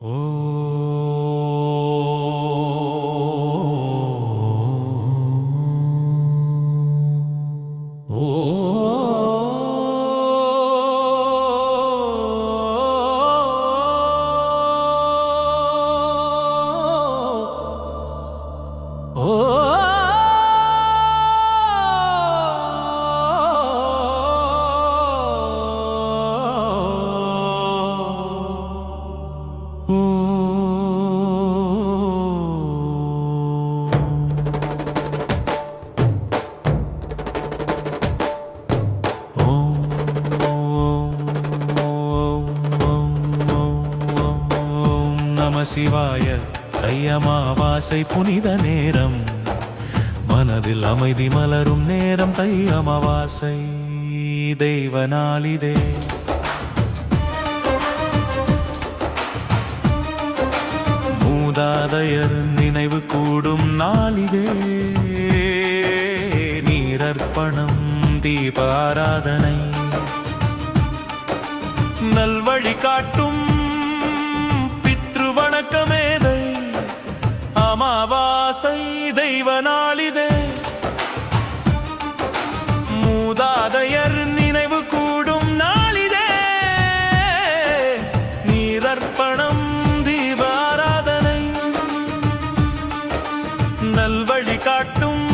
ஓ ஓ சிவாய தையமாவாசை புனித நேரம் மனதில் அமைதி மலரும் நேரம் தையமாவாசை தெய்வ நாளிதே மூதாதையர் நினைவு கூடும் நாளிதே நீரர்ப்பணம் தீப ஆராதனை நல்வழி காட்டும் வணக்கமேதை அமாவாசை தெய்வ நாளிதே மூதாதையர் நினைவு கூடும் நாளிதே நீரர்ப்பணம் தீப ஆராதனை நல்வழி காட்டும்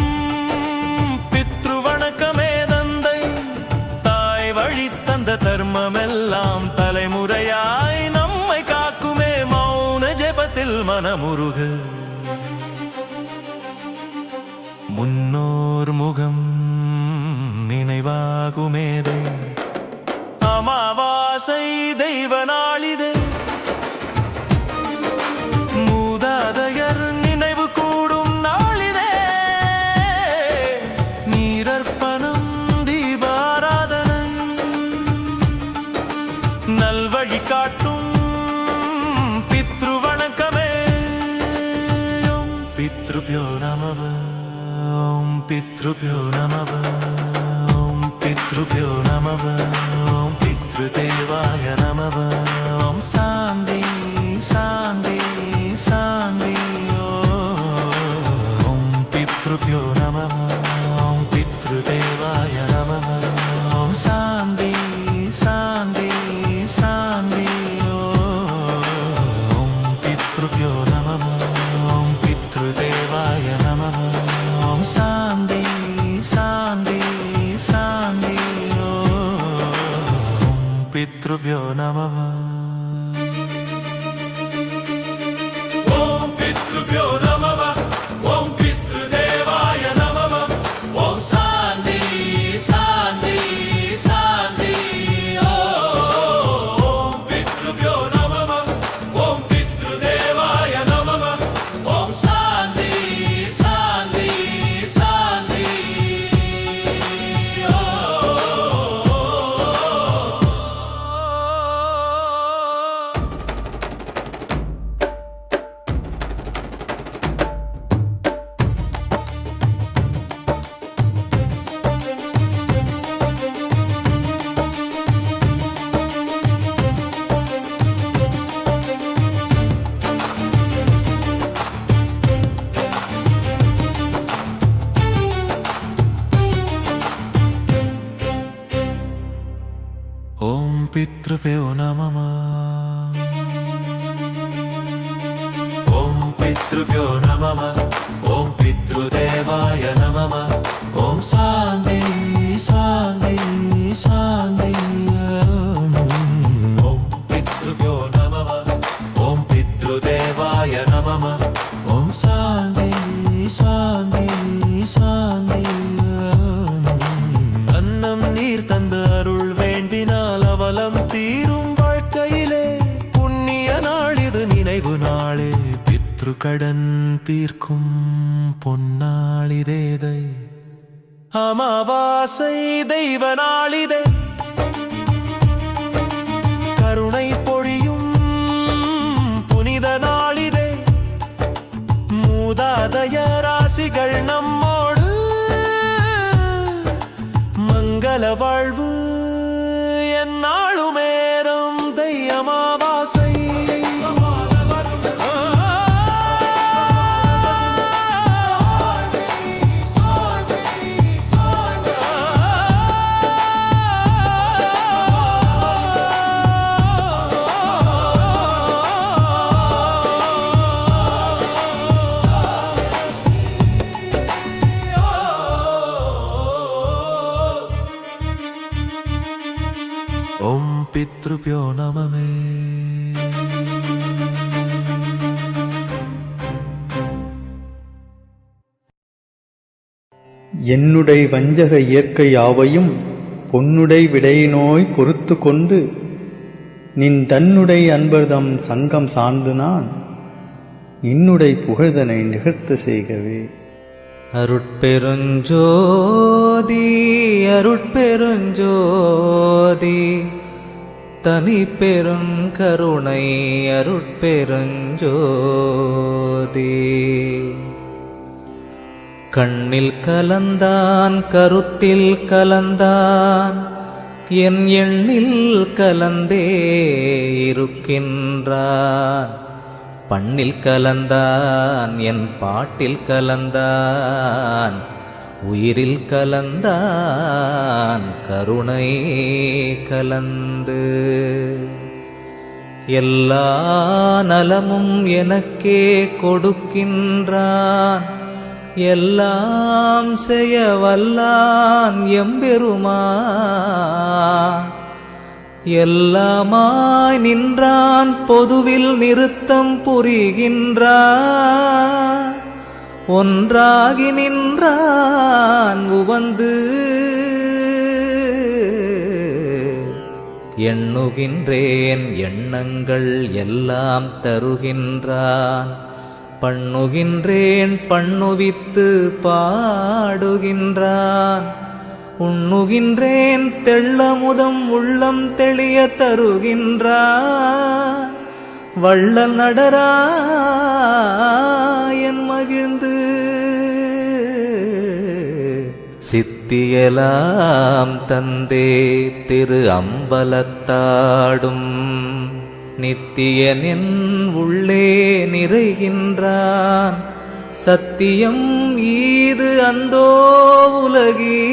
பித்ரு வணக்கமே தந்தை தாய் வழி தந்த தர்மமெல்லாம் தலைமுறையாய் நம்மை காக்குமே ஜெபத்தில் மனமுருக முன்னோர் முகம் நினைவாகுமேதை அமாவாசை தெய்வ நாளிதே மூதாதையர் நினைவு கூடும் நாளிதே நீரர்ப்பணம் தீபாராதனை நல்வழி காட்டும் पितृभ्यो नमः ॐ पितृभ्यो नमः ॐ पितृभ्यो नमः ॐ पितृदेवाय नमः ॐ शान्ति शान्ति शान्ति ॐ पितृभ्यो नमः ॐ पितृदेवाय नमः ॐ शान्ति शान्ति शान्ति ॐ पितृभ्यो नमः देवाय नमः ॐ शान्ति शान्ति शान्ति ॐ पितृभ्यो नमः ॐ पितृभ्यो नमः ॐ पितृदेवाय नमः ॐ शान्ति शान्ति शान्ति ॐ पितृभ्यो नमः ॐ पितृदेवाय नमः ॐ पितृभ्यो नमः ॐ पितृभ्यो नमः ॐ पितृदेवाय नमः ॐ शान्ति शान्ति शान्ति ॐ पितृभ्यो नमः ॐ पितृदेवाय नमः ॐ शान्ति शान्ति शान्ति अन्नं நீர் தந்த அருள் வேண்டினால் அவலம் தீரும் வாழ்க்கையிலே புண்ணிய நாள் இது நினைவு நாளே பித்ரு கடன் தீர்க்கும் பொன்னாளிதேதை அமாவாசை தெய்வ நாளிதே கருணை பொழியும் புனித நாளிதே மூதாதைய ராசிகள் நம்மோடு மங்கள வாழ்வு என்னாளுமேறும் தை அமாவாசை என்னுடை வஞ்சக இயற்கை யாவையும் பொன்னுடை விடையினோய் பொறுத்து கொண்டு நின் தன்னுடை அன்பர்தம் சங்கம் சார்ந்து நான் என்னுடை புகழ்தனை நிகழ்த்த செய்கவே. அருட்பெருஞ்சோதி அருட்பெருஞ்சோதி தனி பெருங்கருணை அருட்பெருஞ்சோதி. கண்ணில் கலந்தான் கருத்தில் கலந்தான் என் எண்ணில் கலந்தே இருக்கின்றான். பண்ணில் கலந்தான் என் பாட்டில் கலந்தான் உயிரில் கலந்தான் கருணை கலந்து. எல்லா நலமும் எனக்கே கொடுக்கின்றான் எல்லாம் செய்ய வல்லான் எம்பெருமான். எல்லாமாய் நின்றான் பொதுவில் நிறுத்தம் புரிகின்றான். ஒன்றாகி நின்றான் உவந்து எண்ணுகின்றேன் எண்ணங்கள் எல்லாம் தருகின்றான். பண்ணுகின்றேன் பண்ணுவித்து பாடுகின்றான். உண்ணுகின்றேன் தெள்ளமுதம் உள்ளம் தெளிய தருகின்றான். வள்ளல் நடராயன் மகிழ்ந்து சித்தியலாம் தந்தே திரு அம்பலத்தாடும் நித்தியனின் உள்ளே நிறைகின்றான். சத்தியம் ஈது அந்தோ உலகி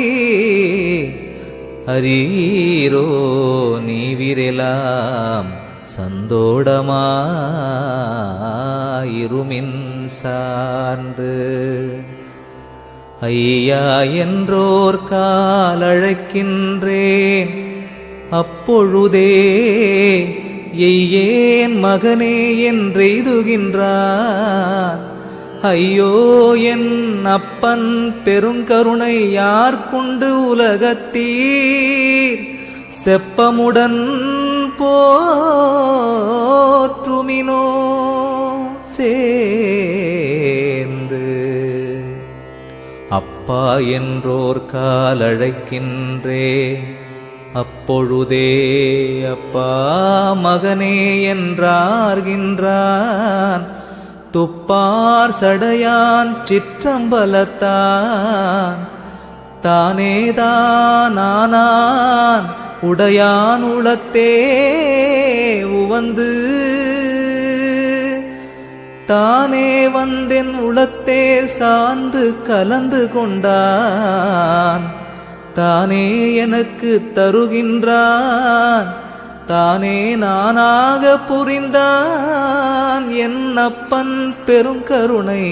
அரீரோ நீவிரெலாம் சந்தோடமாயிருமின் சார்ந்து. ஐயா என்றோர் காலழைக்கின்றேன் அப்பொழுதே எய்யேன் மகனே என்றெய்துகின்றான். ஐயோ என் அப்பன் பெருங்கருணை யார் கொண்டு உலகத்தீர் செப்பமுடன் போற்றுமினோ சேர்ந்து. அப்பா என்றோர் காலழைக்கின்றேன் அப்பொழுதே அப்பா மகனே என்றார்கின்றான். துப்பார் சடையான் சிற்றம்பலத்தான் தானேதானான் உடையான் உளத்தே உவந்து. தானே வந்தென் உளத்தே சார்ந்து கலந்து கொண்டான். தானே எனக்கு தருகின்றான். தானே நானாக புரிந்தான். என் அப்பன் பெருங்கருணை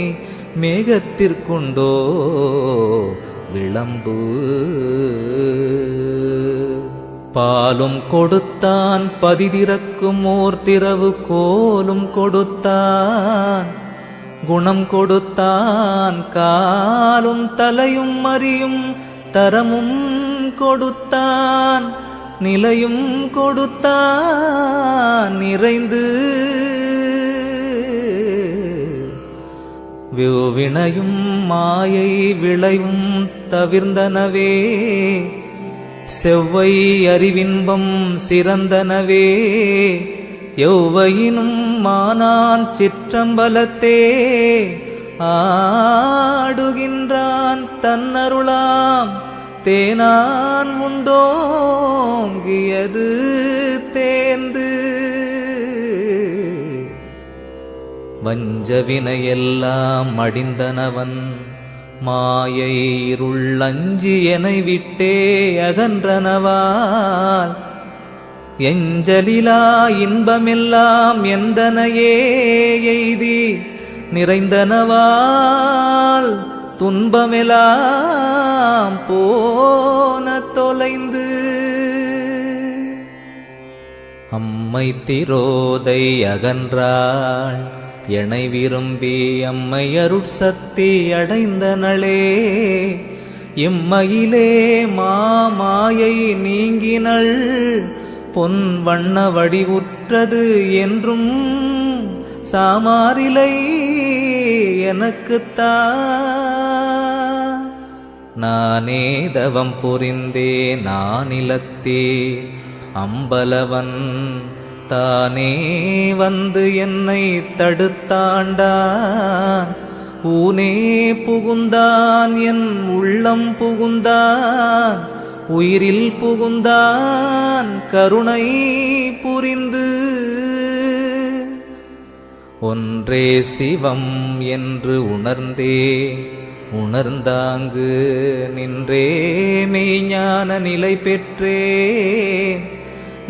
மேகத்திற்குண்டோ விளம்பு. பாலும் கொடுத்தான் பதிதிறக்கும் ஓர் திரவு கோலும் கொடுத்தான். குணம் கொடுத்தான் காலும் தலையும் அறியும் தரமும் கொடுத்தான். நிலையும் கொடுத்தான் நிறைந்து. வினையும் மாயை விளைவும் தவிர்ந்தனவே செவ்வை அறிவின்பம் சிறந்தனவே. எவ்வையினும் மானான் சிற்றம்பலத்தே ஆடுகின்றான் தன்னருளாம் தேனான் உண்டோங்கியது தேர்ந்து. வஞ்சவினையெல்லாம் அடிந்தனவன் மாயை இருள் அஞ்சி எனை விட்டே அகன்றனவால். எஞ்சலிலா இன்பமெல்லாம் என்றனையே எய்தி நிறைந்தனவால். துன்பமெல்லாம் போன தொலைந்து. அம்மை திரோதை அகன்றாள் எனை விரும்பி அம்மை அருட்சக்தி அடைந்தனளே. இம்மையிலே மாமாயை நீங்கினள் பொன் வண்ண வடிவுற்றது என்றும் சாமாரிலை எனக்குத்தா நானே தவம் புரிந்தே நானிலத்தே அம்பலவன் தானே வந்து என்னை தடுத்தாண்டான் ஊனே புகுந்தான் என் உள்ளம் புகுந்தான் உயிரில் புகுந்தான் கருணை புரிந்து ஒன்றே சிவம் என்று உணர்ந்தே உணர்ந்தாங்கு நின்றே மெய்ஞான நிலை பெற்றே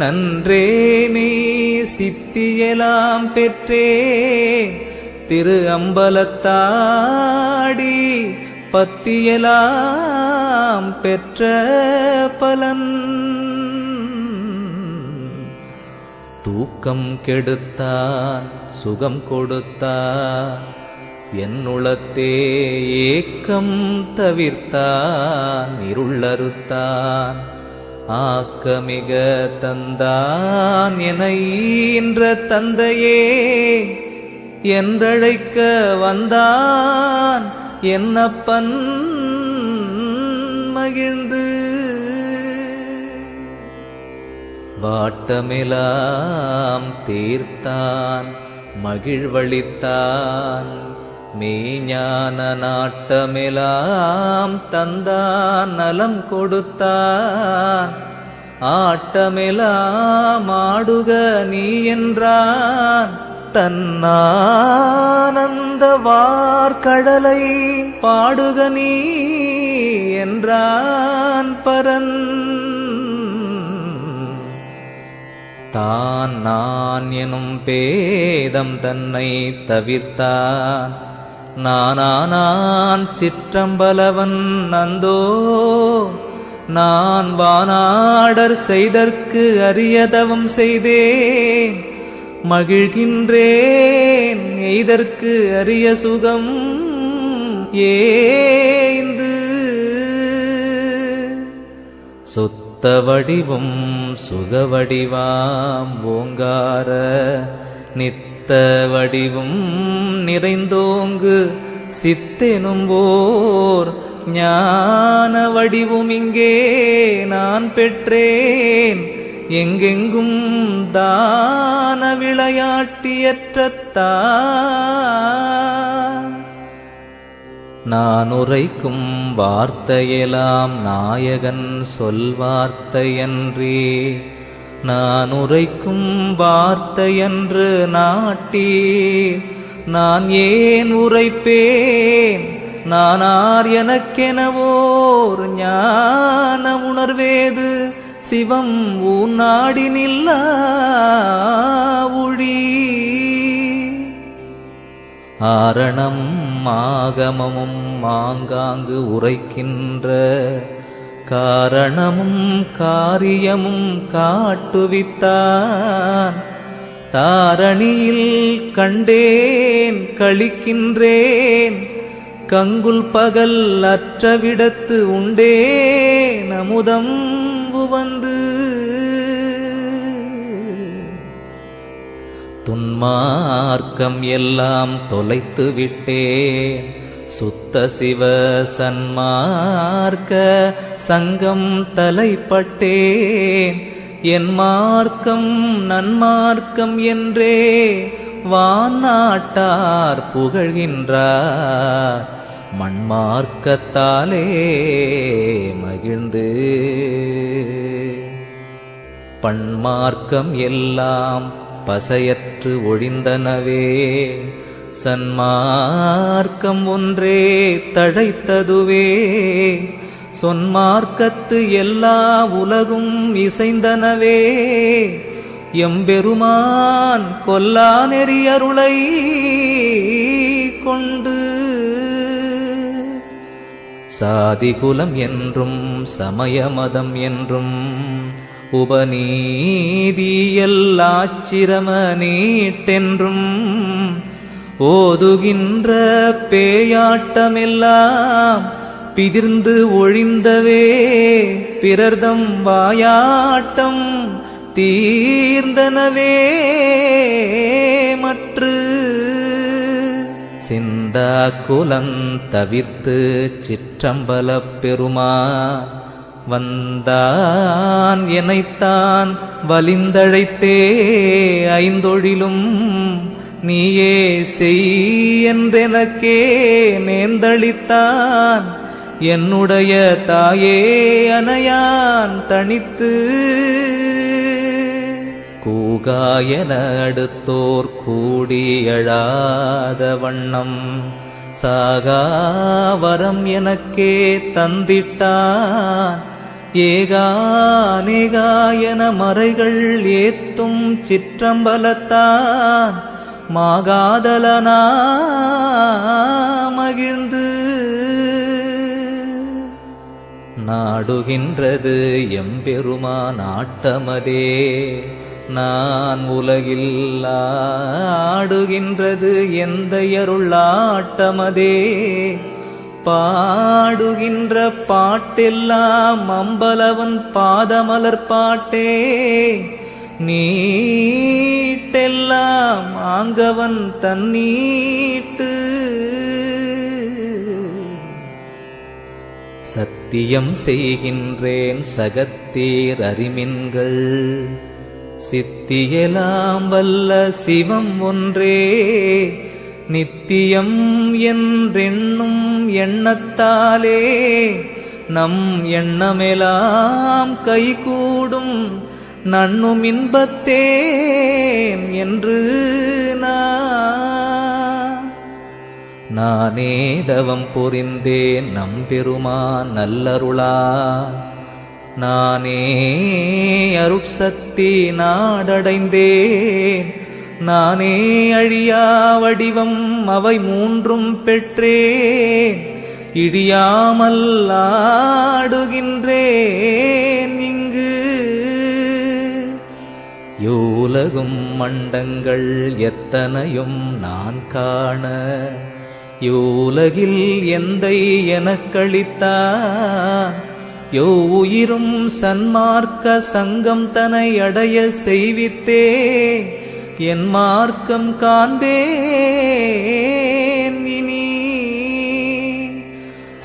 நன்றே மெய் சித்தியெல்லாம் பெற்றே திரு அம்பலத்தாடி பத்தியெல்லாம் பெற்ற பலன் தூக்கம் கெடுத்தான் சுகம் கொடுத்தான் என்னுளத்தே ஏக்கம் தவிர்த்தான் இருளறுத்தான் ஆக்கமிக தந்தான் என ஈன்ற தந்தையே என்றழைக்க வந்தான் என்னப்பன் மகிழ்ந்து வாட்டமெலாம் தீர்த்தான் மகிழ்வளித்தான் மெய்ஞான நாட்டமெலாம் தந்தான் நலம் கொடுத்தான் ஆட்டமெலாம் ஆடுக நீ என்றான் தன்னானந்த வார்கடலை பாடுக நீ என்றான் பரன் தான் நான் எனும் பேதம் தன்னை தவிர்த்தான் நானானான் சிற்றம்பலவன் நந்தோ நான் வானாடர் செய்தற்கு அரியதவம் செய்தேன் மகிழ்கின்றேன் எய்தற்கு அரிய சுகம் ஏந்து சுத்த வடிவும் சுகவடிவாம் ஓங்கார நித்த வடிவும் நிறைந்தோங்கு சித்தெனும் ஓர் ஞான வடிவும் இங்கே நான் பெற்றேன் எங்கெங்கும் தான விளையாட்டியற்றத்தா நான் உரைக்கும் வார்த்தையெல்லாம் நாயகன் சொல்வார்த்தையன்றே நான் உரைக்கும் வார்த்தையன்று நாட்டி நான் ஏன் உரைப்பேன் நானார் எனக்கெனவோர் ஞான உணர்வேது சிவம் ஊநாடி நில்லா ஒழி ஆரணம் ஆகமமும் ஆங்காங்கு உரைக்கின்ற காரணமும் காரியமும் காட்டுவித்தான் தாரணியில் கண்டேன் கழிக்கின்றேன் கங்குல் பகல் அற்றவிடத்து உண்டேன் அமுதம் வந்து துன்மார்க்கம் எல்லாம் தொலைத்து விட்டேன் சுத்த சிவ சன்மார்க்க சங்கம் தலைப்பட்டேன் என் மார்க்கம் நன்மார்க்கம் என்றே வானாட்டார் புகழ்கின்றார் மண்மார்க்கத்தாலே மகிழ்ந்து பண்மார்க்கம் எல்லாம் பசையற்று ஒழிந்தனவே சன்மார்க்கம் ஒன்றே தழைத்ததுவே சொன்மார்க்கத்து எல்லா உலகும் இசைந்தனவே எம்பெருமான் கொல்லா நெறியருளை கொண்டு சாதிகுலம் என்றும் சமயமதம் என்றும் உபநீதியல்லாச்சிரம நீட்டென்றும் ஓதுகின்ற பேயாட்டமெல்லாம் பிதிர்ந்து ஒழிந்தவே பிறர்தம் வாயாட்டம் தீர்ந்தனவே மற்று சிந்தா குலந் தவிர்த்து சிற்றம்பலப் பெருமான் வந்தான் எனைத்தான் வலிந்தழைத்தே ஐந்தொழிலும் நீயே செய் என்றெனக்கே நேர்ந்தளித்தான் என்னுடைய தாயே அனையான் தனித்து கூகாயன அடுத்தோர் கூடி எழாத வண்ணம் சாகாவரம் எனக்கே தந்திட்டான் ஏகானேகாயன மறைகள் ஏத்தும் சிற்றம்பலத்தான் மாகாதலனா மகிழ்ந்து நாடுகின்றது எம்பெருமான் ஆட்டமதே நான் உலகில் ஆடுகின்றது எந்தையருள் ஆட்டமதே பாடுகின்ற பாட்டெல்லாம் அம்பலவன் பாதமலர் பாட்டே நீட்டெல்லாம் ஆங்கவன் தன்னீட்டு சத்தியம் செய்கின்றேன் சகத்தீர் அறிமின்கள் சித்தியலாம் வல்ல சிவம் ஒன்றே நித்தியம் என்றென்னும் எண்ணத்தாலே நம் எண்ணமெலாம் கைகூடும் நண்ணும் இன்பத்தேன் என்று நானே தவம் புரிந்தேன் நம்பெருமான் நல்லருளா நானே அருட்சக்தி நாடடைந்தேன் நானே அழியா வடிவம் அவை மூன்றும் பெற்றேன் இடியாமல் ஆடுகின்றேன் இங்கு யோலகும் மண்டங்கள் எத்தனையும் நான் காண யோலகில் எந்தை எனக்களித்தான் யோ உயிரும் சன்மார்க்க சங்கம் தனை அடைய செய்வித்தே என் மார்க்கம் காண்பேன் இனி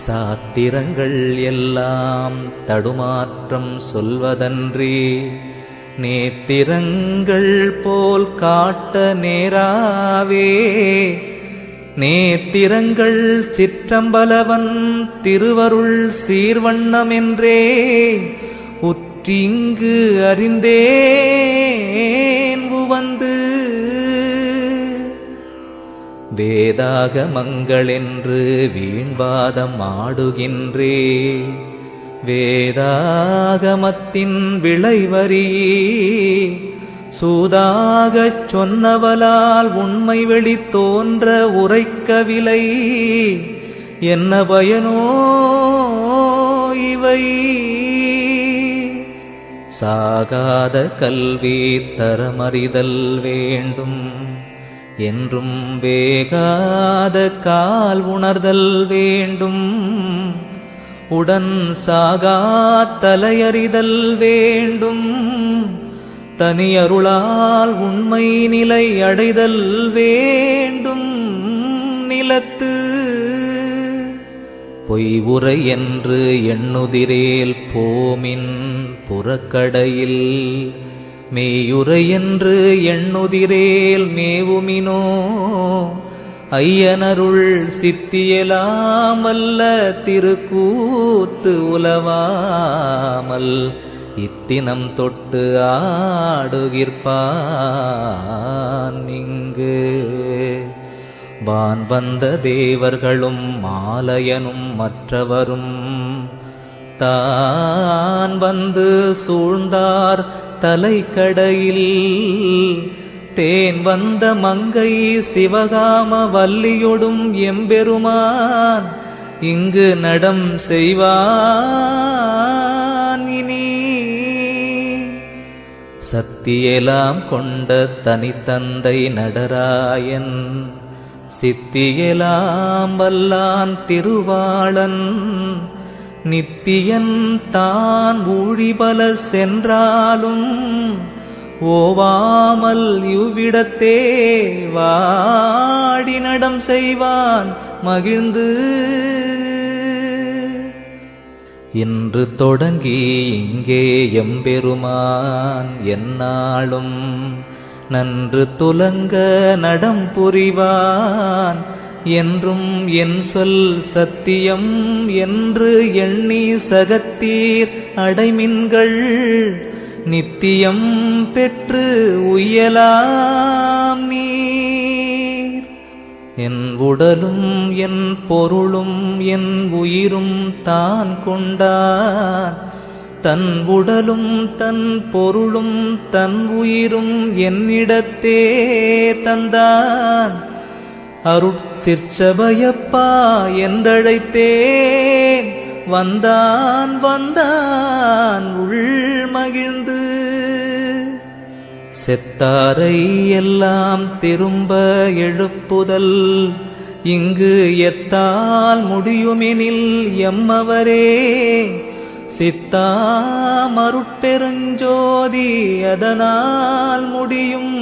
சாத்திரங்கள் எல்லாம் தடுமாற்றம் சொல்வதன்றி நேத்திரங்கள் போல் காட்ட நேராவே நேத்திரங்கள் சிற்றம்பலவன் திருவருள் சீர்வண்ணமென்றே உற்றிங்கு அறிந்தேன் உவந்து வேதாகமங்களென்று வீண்வாதம் ஆடுகின்றே வேதாகமத்தின் விளைவரி சூதாகச் சொன்னவலால் உண்மை வெளி தோன்ற உரைக்கவில்லை என்ன பயனோ இவை சாகாத கல்வி தரமறிதல் வேண்டும் என்றும் வேகாத கால் உணர்தல் வேண்டும் உடன் சாகா தலையறிதல் வேண்டும் தனியருளால் உண்மை நிலை அடைதல் வேண்டும் நிலத்து பொய் உரை என்று எண்ணுதிரேல் போமின் புறக்கடையில் மெய்யுரை என்று எண்ணுதிரேல் மேவுமினோ ஐயனருள் சித்தியலாம் வல்ல திருக்கூத்து உலவாமல் இத்தினம் தொட்டு ஆடுகிற்பான் இங்கு வான் வந்த தேவர்களும் மாலையனும் மற்றவரும் தான் வந்து சூழ்ந்தார் தலைக்கடையில் தேன் வந்த மங்கை சிவகாம வல்லியொடும் எம்பெருமான் இங்கு நடம் செய்வான் இனி சத்தியெல்லாம் கொண்ட தனித்தந்தை நடராயன் சித்தியெலாம் வல்லான் திருவாளன் நித்தியன் தான் ஊழிபல சென்றாலும் ஓவாமல் இவ்விடத்தே வாடி நடம் செய்வான் மகிழ்ந்து. இன்று தொடங்கி இங்கே எம்பெருமான் எந்நாளும் நன்று துலங்க நடம் புரிவான் என்றும் என் சொல் சத்தியம் என்று எண்ணி சகத்தீர் அடைமின்கள் நித்தியம் பெற்று உய்யலாம் நீர். என் உடலும் என் பொருளும் என் உயிரும் தான் கொண்டான் தன் உடலும் தன் பொருளும் தன் உயிரும் என்னிடத்தே தந்தான். அருட்சிற்சபையப்பா என்றழைத்தேன் வந்தான் வந்தான் உள்மகிழ்ந்து. செத்தாரை எல்லாம் திரும்ப எழுப்புதல் இங்கு எத்தால் முடியுமெனில் எம்மவரே சித்தாமருட்பெருஞ்சோதி அதனால் முடியும்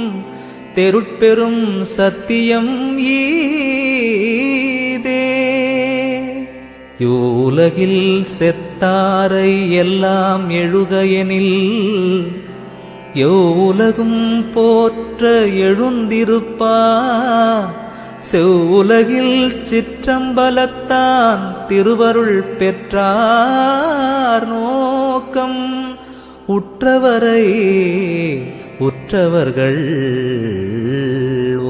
தெருட்பெரும் சத்தியம் ஈதே. யூலகில் செத்தாரை எல்லாம் எழுகையெனில் எவ்வுலகும் போற்ற எழுந்திருப்பா செவ்வுலகில் சிற்றம்பலத்தான் திருவருள் பெற்றார் நோக்கம் உற்றவரை உற்றவர்கள்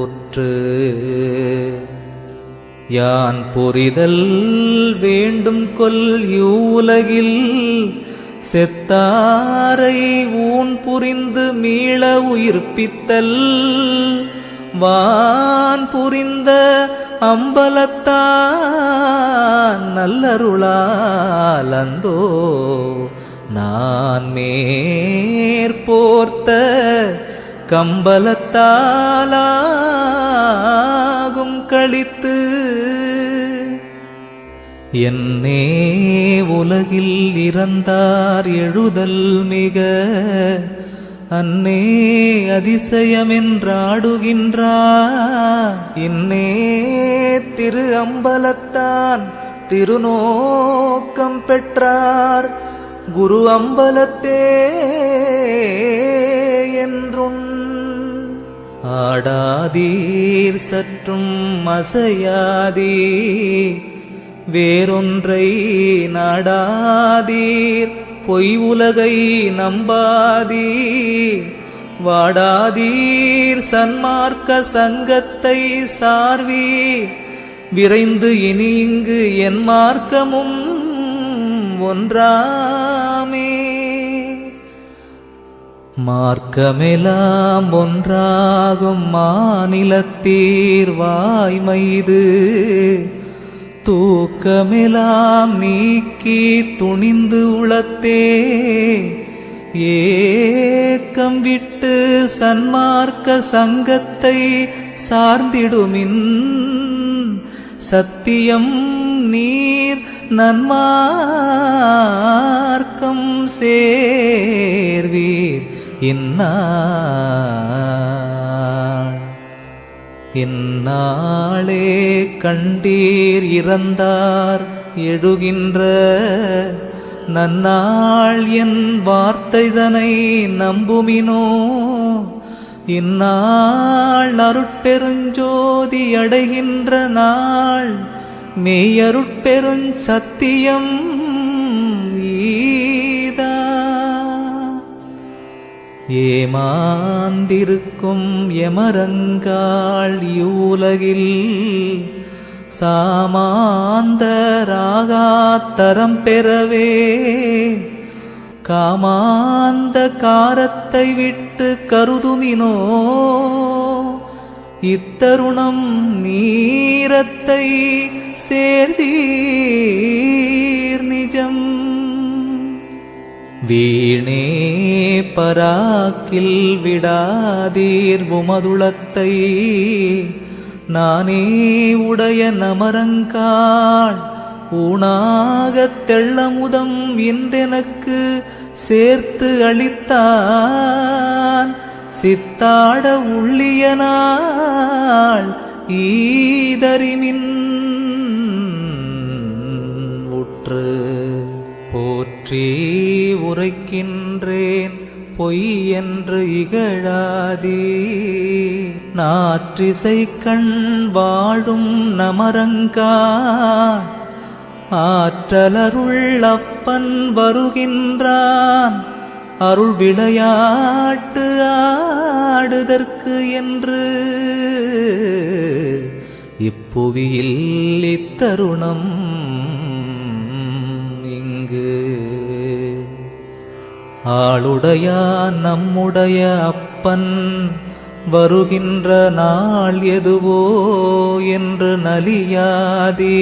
உற்று. யான் புரிதல் வேண்டும் கொல் யூலகில் செத்தாரை ஊன் புரிந்து மீள உயிர்ப்பித்தல் வான் புரிந்த அம்பலத்தான் நல்லருளால் அந்தோ நான் மேற்போர்த்த கம்பலத்தாலாகும் கழித்து. என்னே உலகில் இறந்தார் எழுதல் மிக அன்னே அதிசயமென்றாடுகின்றார். இன்னே திரு அம்பலத்தான் திருநோக்கம் பெற்றார் குரு அம்பலத்தே என்றும். ஆடாதீர் சற்றும் அசையாதீர் வேறொன்றை நாடாதீர் பொய் உலகை நம்பாதீர் வாடாதீர் சன்மார்க்க சங்கத்தை சார்வீர் விரைந்து இனி இங்கு என் மார்க்கமும் ஒன்றாமே. மார்க்கமெல்லாம் ஒன்றாகும் மாநிலத்தீர் வாய்மைது தூக்கமெல்லாம் நீக்கி துணிந்து உளத்தே ஏக்கம் விட்டு சன்மார்க்க சங்கத்தை சார்ந்திடுமின் சத்தியம் நீர் நன்மார்க்கம் சேர்வீர் இந்நாளே கண்டீர் இறந்தார் எழுகின்ற நன்னாள் என் வார்த்தைதனை நம்புமினோ இந்நாள் அருட்பெருஞ்சோதி அடைகின்ற நாள் மெய்யருட்பெருஞ் சத்தியம் ஈதா. ஏமாந்திருக்கும் எமரங்காள் யூலகில் சாமாந்தராகாத்தரம் பெறவே காமாந்த காரத்தை விட்டு கருதுமினோ இத்தருணம் நீரத்தை சேர்வீர் நிஜம். வீணே பராக்கில் விடாதீர் உமதுளத்தை நானே உடைய நமரங்காள் ஊனாகத் தெள்ளமுதம் என்றெனக்கு சேர்த்து அளித்தான். சித்தாட உள்ளியனாள் ஈதறிமின் உற்று போற்றி உரைக்கின்றேன் பொய் என்று இகழாதே. நாற்றிசை கண் வாழும் நமரங்கா ஆற்றலருள் அப்பன் வருகின்றான். அருள் விளையாட்டு ஆடுதற்கு என்று இப்புவியில் இத்தருணம் இங்கு ஆளுடையான் நம்முடைய அப்பன் வருகின்ற நாள் எதுவோ என்று நலியாதே.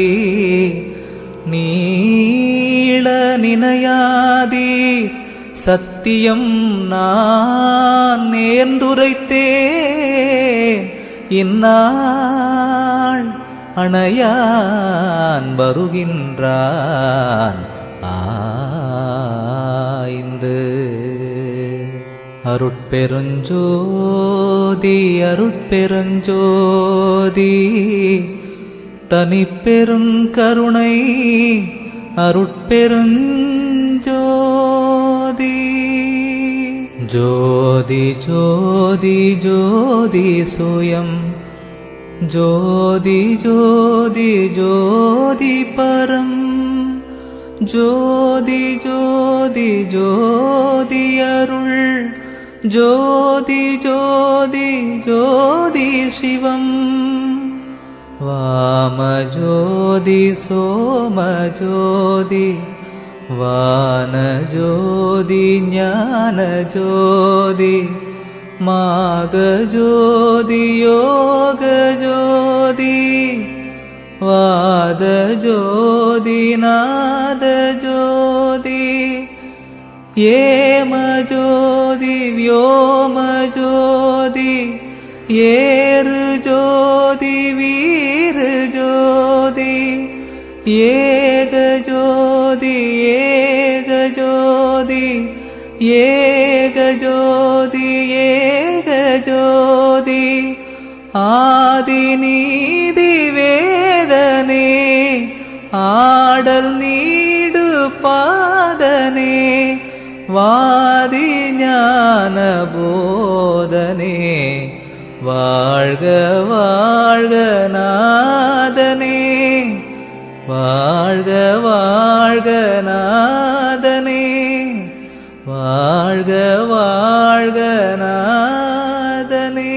நீள நினையாதே சத்தியம் நான் நேர்ந்துரைத்தேன். இந்நாள் அணையான் வருகின்றான் ஆய்ந்து. அருட்பெருஞ்சோதி அருட்பெருஞ்சோதி தனிப்பெருங்கருணை அருட்பெருஞ்சோதி. ஜோதி ஜோதி ஜோதி சோயம் ஜோதி ஜோதி ஜோதி பரம் ஜோதி ஜோதி ஜோதி அருள் ஜோதி ஜோதி ஜோதி சிவம். வாமஜோதி சோமஜோதி வானஜோதி ஞானஜோதி மாகஜோதி யோகஜோதி வாதஜோதி நாதஜோதி ஏமஜோதி व्योमஜோதி ஏறு ஜோதி வீரு ஜோதி ஏகஜோதி ஏகஜோதி ஏகஜோதி ஏகஜோதி ஆதி நீதி வேதனே ஆடல் நீடு பாதனே வாதி ஞான போதனே வாழ்க வாழ்க நாதனே வாழ்க வாழ்க நாதனே வாழ்க வாழ்க நாதனே.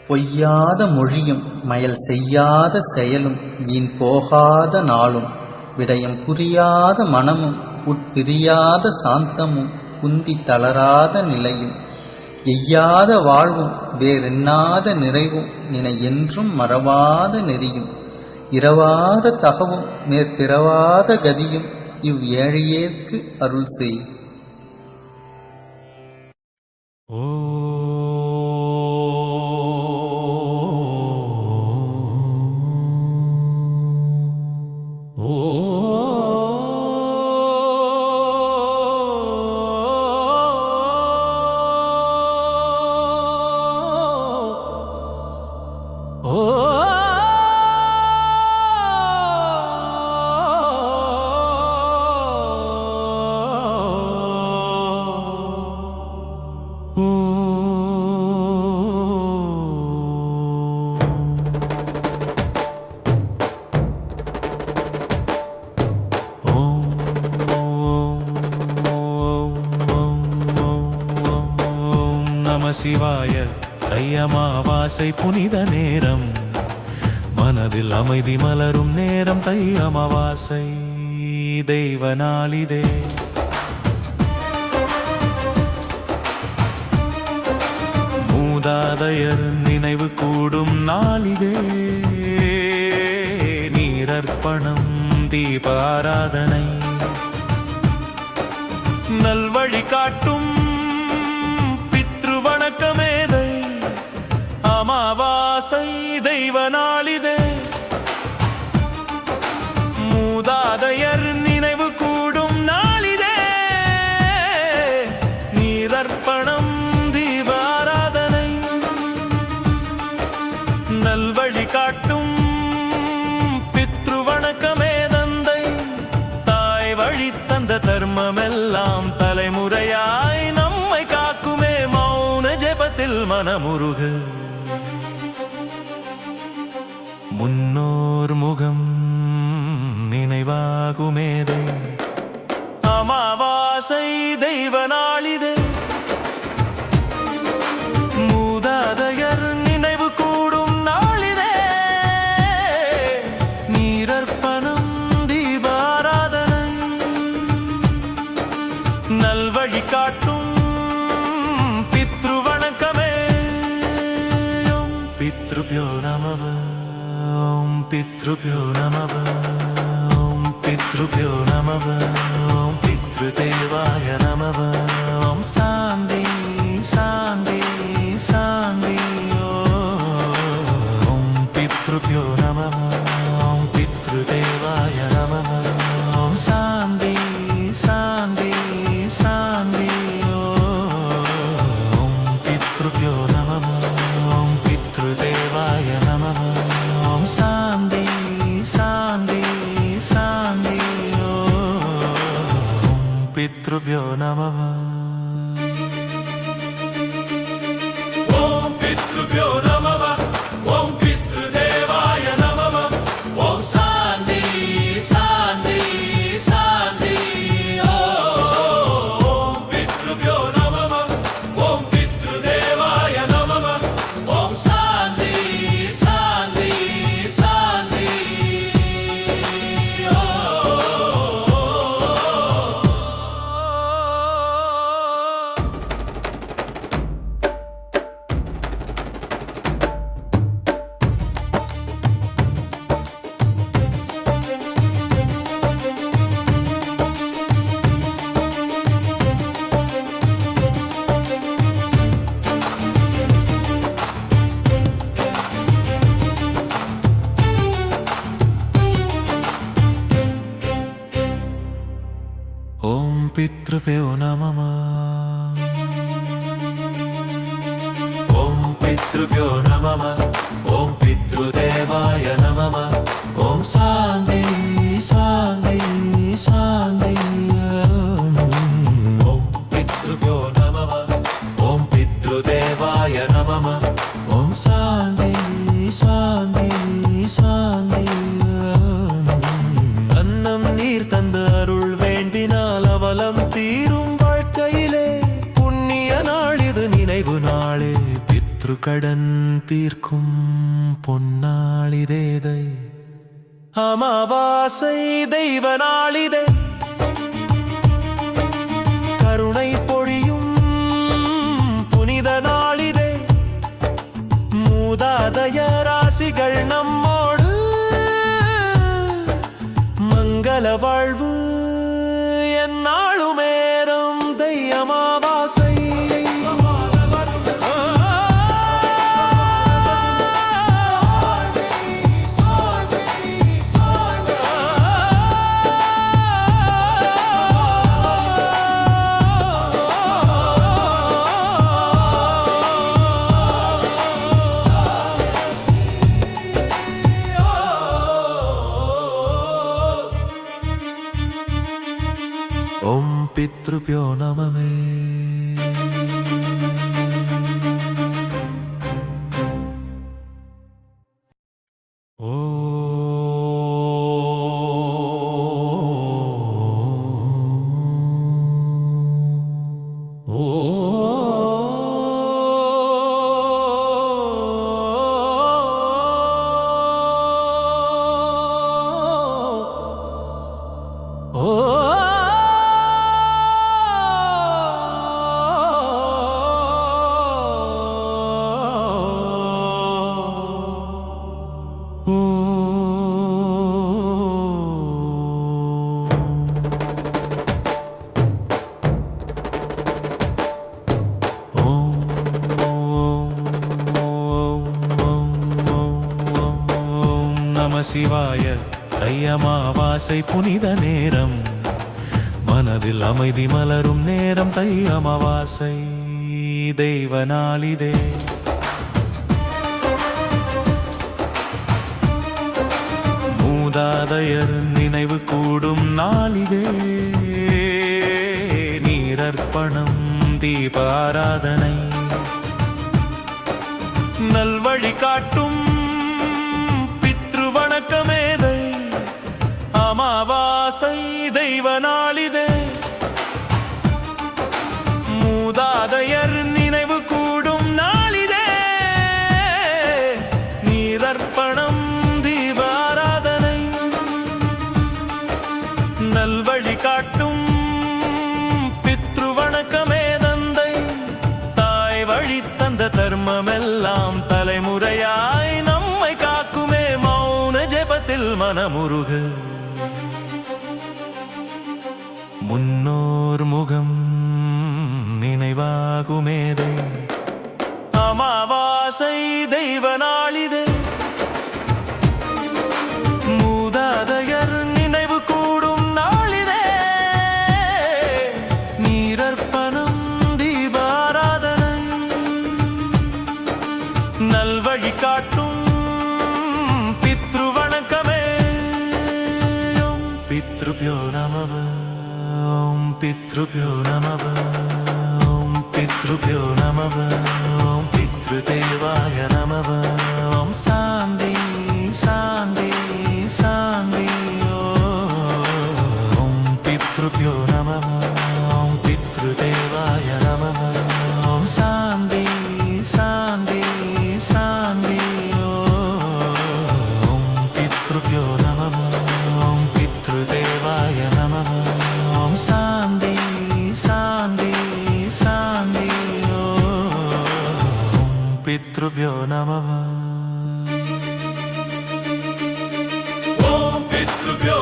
பொய்யாத மொழியும் மயல் செய்யாத செயலும் வீண் போகாத நாளும் விடயம் புரியாத மனமும் உட்பிரியாத சாந்தமும் குந்தி தளராத நிலையும் எய்யாத வாழ்வும் வேறெண்ணாத நிறைவும் நினை என்றும் மறவாத நெறியும் இரவாத தகவும் மேற்பிறவாத கதியும் இவ் ஏழையேற்கு அருள் செய். சிவாய தையமாவாசை புனித நேரம் மனதில் அமைதி மலரும் நேரம் தையமாவாசை தெய்வ நாளிதே. மூதாதையர் நினைவு கூடும் நாளிதே. நீரர்ப்பணம் தீப ஆராதனை நல்வழி காட்டும் வணக்கமேதை அமாவாசை தெய்வ நாளிதே மூதாதையர் நினைவு கூடும் நாளிதே நீரர்ப்பணம் தீப ஆராதனை நல்வழி காட்டும் பித்ரு வணக்கமே தந்தை தாய் வழி தந்த தர்மமெல்லாம் தலைமுறையாய் நம்மை காக்குமே மௌன ஜெபத்தில் மனமுருகு முன்னோர் முகம் நினைவாகுமேதே அமாவாசை தெய்வ நாளிதே மூதாதையர் நினைவு கூடும் நாளிதே நீரர்ப்பணம் தீப ஆராதனை நல்வழி காட்டும் பித்ரு வணக்கமே பித்ருப்யோ நமவ ஓம் பித்ருப்யோ நமவ ஓம் பித்ருப்யோ நமவ ஓம் பித்ருதேவாய நமவ ஓம் சாந்தி சாந்தி சாந்தி ஓம் பித்ருப்யோ நமவ ஓம் பித்ருதேவாய நமவ ஓம் சாந்தி சாந்தி சாந்தி ஓம் பித்ருப்யோ நமவ ஓம் பித்ருதேவாய நமவ ஓம் சாந்தி சாந்தி சாந்தி ஓம் பித்ருப்யோ நமவ ஓம் பித்ருப்யோ நமவ ஓம் பித்ருதேவாய நமவ ஓம் சாந்தி சாந்தி சாந்தி ஓம் பித்ருப்யோ நமவ ஓம் பித்ருதேவாய நமவ ஓம் சாந்தி சாந்தி சாந்தி ஓம் பித்ருப்யோ நமம ஓம் பித்ருப்யோ நமம ஓம் பித்ருதேவாய நமம ஓம் சாந்தி சாந்தி சாந்தி ஓம் பித்ருப்யோ நமம ஓம் பித்ருதேவாய நமம ஓம் சாந்தி சாந்தி சாந்தி அன்னம் நீர் தந்த அருள் வேண்டினால் அவலம் தீரும் வாழ்க்கையிலே புண்ணிய நாள் இது நினைவு நாளே பித்ரு கடன் தீர்க்கும் பொன்னாளிதேதை அமாவாசை தெய்வ நாளிதே கருணை பொழியும் புனித நாளிதே மூதாதைய ராசிகள் நம்மோடு மங்கள வாழ்வு என்னாளுமேறும் தெய்யமாவாசை ஓம் பித்ருப்யோ நமமே ஓ ஓ சிவாய தை அமாவாசை புனித நேரம் மனதில் அமைதி மலரும் நேரம் தை அமாவாசை தெய்வ நாளிதே மூதாதையர் நினைவு கூடும் நாளிதே நீரர்ப்பணம் தீப ஆராதனை நல்வழி காட்டும் பித்ரு வணக்கமேதை அமாவாசை தெய்வ நாளிதே மூதாதையர் நினைவு கூடும் நாளிதே நீரர்ப்பணம் தீப ஆராதனை நல்வழி காட்டும் பித்ரு வணக்கமே தந்தை தாய் வழி தந்த தர்மமெல்லாம் தலைமுறையாய் நம்மை காக்குமே மௌன ஜெபத்தில் மனமுருகு முன்னோர் முகம் நினைவாகுமேதை அமாவாசை தெய்வ நாளிதே மூதாதையர் நினைவு கூடும் நாளிதே நீரர்ப்பணம் தீபாராதனை நல்வழி காட்டும் பித்ரு வணக்கமே பித்ருப்யோ நமவ ஓம் பித்ருப்யோ நமவ ஓம் பித்ருப்யோ நமவ ஓம் பித்ருதேவாய நமவ ஓம் சாந்தி சாந்தி சாந்தி ஓம் பித்ருப்யோ நமவ ஓம் பித்ருதேவாய நமவ ஓம் சாந்தி சாந்தி சாந்தி ஓம் பித்ருப்யோ நமவ ஓம் பித்ருதேவாய நமவ ஓம் சாந்தி சாந்தி சாந்தி ஓம் பித்ருப்யோ நமவ ஓம் பித்ருப்யோ